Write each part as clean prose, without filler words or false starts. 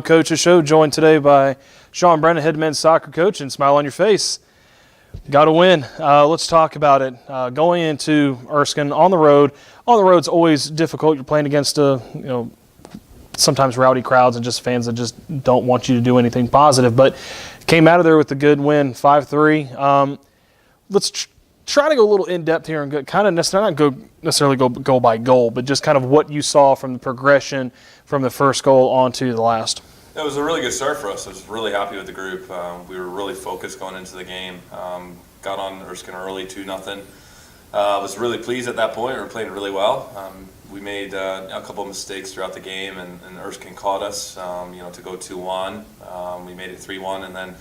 Coaches Show, joined today by Sean Brennan, head men's soccer coach, and smile on your face. Got to win. Let's talk about it. Going into Erskine on the road. On the road's always difficult. You're playing against sometimes rowdy crowds and just fans that just don't want you to do anything positive. But came out of there with a good win, 5-3. Let's try to go a little in depth here and not necessarily go goal by goal, but just kind of what you saw from the progression from the first goal on to the last. It was a really good start for us. I was really happy with the group. We were really focused going into the game. Got on Erskine early, 2-0. Was really pleased at that point. We were playing really well. We made a couple of mistakes throughout the game, and Erskine caught us, to go 2-1. We made it 3-1, and then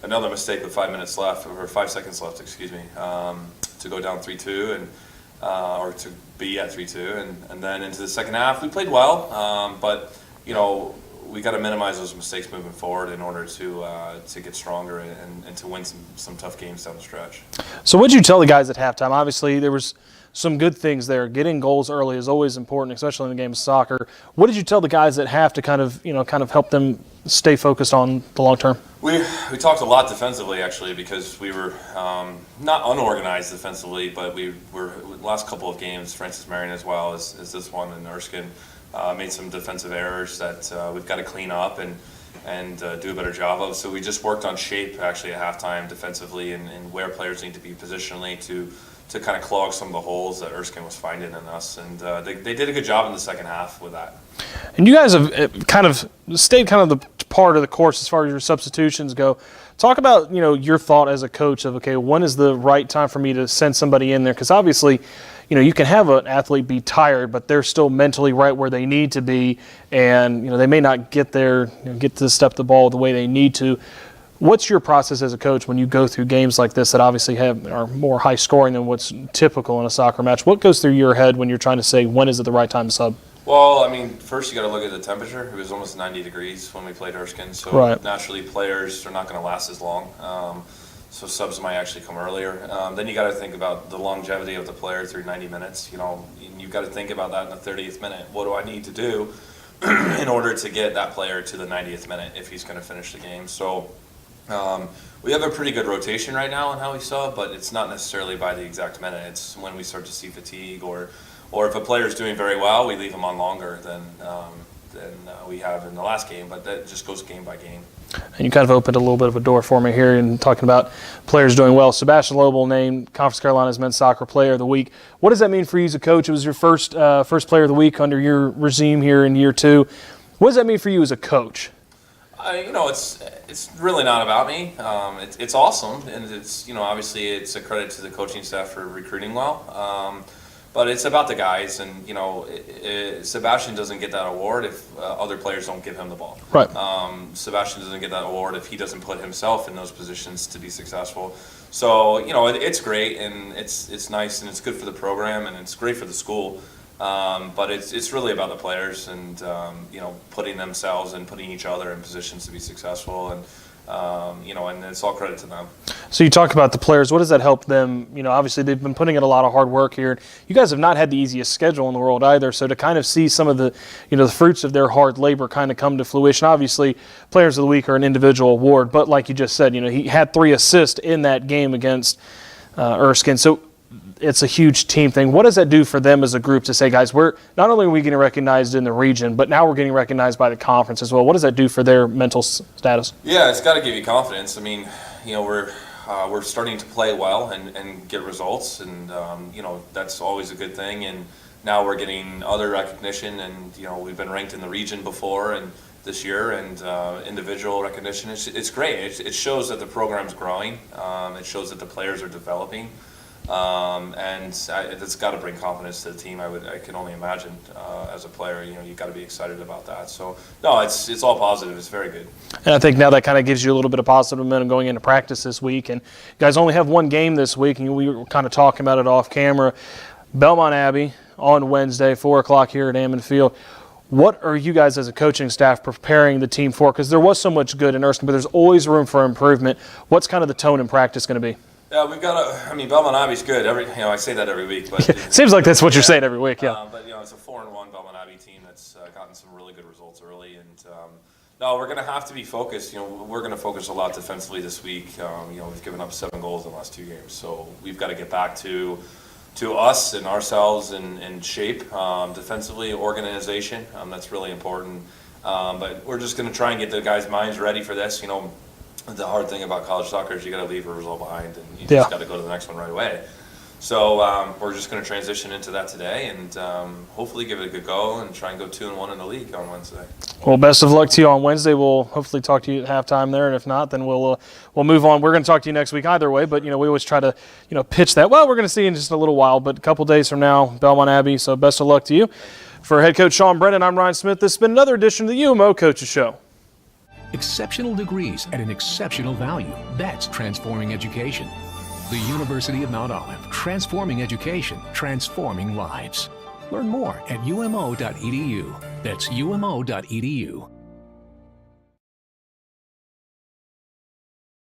another mistake with 5 minutes left, or 5 seconds left, to go down 3-2, or to be at 3-2, and then into the second half, we played well, but we got to minimize those mistakes moving forward in order to get stronger and to win some tough games down the stretch. So what did you tell the guys at halftime? Obviously, there was some good things there. Getting goals early is always important, especially in the game of soccer. What did you tell the guys at half to kind of help them stay focused on the long term? We talked a lot defensively, actually, because we were not unorganized defensively, but we were the last couple of games, Francis Marion as well as this one in Erskine, made some defensive errors that we've got to clean up and do a better job of. So we just worked on shape actually at halftime defensively and where players need to be positionally to kind of clog some of the holes that Erskine was finding in us. And they did a good job in the second half with that. And you guys have kind of stayed kind of the part of the course as far as your substitutions go. Talk about, your thought as a coach of, okay, when is the right time for me to send somebody in there? Because obviously, you can have an athlete be tired, but they're still mentally right where they need to be, and they may not get there, get to step the ball the way they need to. What's your process as a coach when you go through games like this that obviously are more high scoring than what's typical in a soccer match? What goes through your head when you're trying to say when is it the right time to sub? Well, first you got to look at the temperature. It was almost 90 degrees when we played Erskine, so right. Naturally players are not going to last as long. So subs might actually come earlier. Then you got to think about the longevity of the player through 90 minutes. You've got to think about that in the 30th minute. What do I need to do in order to get that player to the 90th minute if he's going to finish the game? So we have a pretty good rotation right now on how we sub, but it's not necessarily by the exact minute. It's when we start to see fatigue, or if a player is doing very well, we leave him on longer than we have in the last game. But that just goes game by game. And you kind of opened a little bit of a door for me here in talking about players doing well. Sebastian Lobel named Conference Carolina's Men's Soccer Player of the Week. What does that mean for you as a coach? It was your first Player of the Week under your regime here in year 2. What does that mean for you as a coach? It's really not about me. It's awesome, and it's obviously it's a credit to the coaching staff for recruiting well. But it's about the guys, and Sebastian doesn't get that award if other players don't give him the ball. Right. Sebastian doesn't get that award if he doesn't put himself in those positions to be successful. So it's great, and it's nice, and it's good for the program, and it's great for the school. But it's really about the players, and putting themselves and putting each other in positions to be successful, and and it's all credit to them. So you talk about the players. What does that help them? Obviously they've been putting in a lot of hard work here. You guys have not had the easiest schedule in the world either. So to kind of see some of the, the fruits of their hard labor kind of come to fruition. Obviously, Players of the Week are an individual award, but like you just said, he had 3 assists in that game against Erskine. So it's a huge team thing. What does that do for them as a group to say, guys, we're not only are we getting recognized in the region, but now we're getting recognized by the conference as well? What does that do for their mental status? Yeah, it's got to give you confidence. We're starting to play well and get results, and that's always a good thing. And now we're getting other recognition, and we've been ranked in the region before and this year, and individual recognition. It's great. It shows that the program's growing. It shows that the players are developing. And it's got to bring confidence to the team. I can only imagine as a player, you've got to be excited about that. So no, it's all positive. It's very good. And I think now that kind of gives you a little bit of positive momentum going into practice this week. And you guys only have one game this week, and we were kind of talking about it off camera. Belmont Abbey on Wednesday, 4 o'clock here at Ammon Field. What are you guys as a coaching staff preparing the team for? Because there was so much good in Erskine, but there's always room for improvement. What's kind of the tone in practice going to be? Yeah, we've got Belmont Abbey's good. I say that every week, but seems like that's what you're saying every week. Yeah. But it's a 4-1 Belmont Abbey team that's gotten some really good results early, and No, we're going to have to be focused. We're going to focus a lot defensively this week. We've given up 7 goals in the last 2 games, so we've got to get back to us and ourselves in shape defensively, organization. That's really important. But we're just going to try and get the guys' minds ready for this. The hard thing about college soccer is you got to leave a result behind, and you just got to go to the next one right away. So we're just going to transition into that today, and hopefully give it a good go and try and go 2-1 in the league on Wednesday. Well, best of luck to you on Wednesday. We'll hopefully talk to you at halftime there, and if not, then we'll move on. We're going to talk to you next week either way, but we always try to pitch that. Well, we're going to see in just a little while, but a couple days from now, Belmont Abbey. So best of luck to you. For head coach Sean Brennan, I'm Ryan Smith. This has been another edition of the UMO Coaches Show. Exceptional degrees at an exceptional value. That's transforming education. The University of Mount Olive, transforming education, transforming lives. Learn more at umo.edu. That's umo.edu.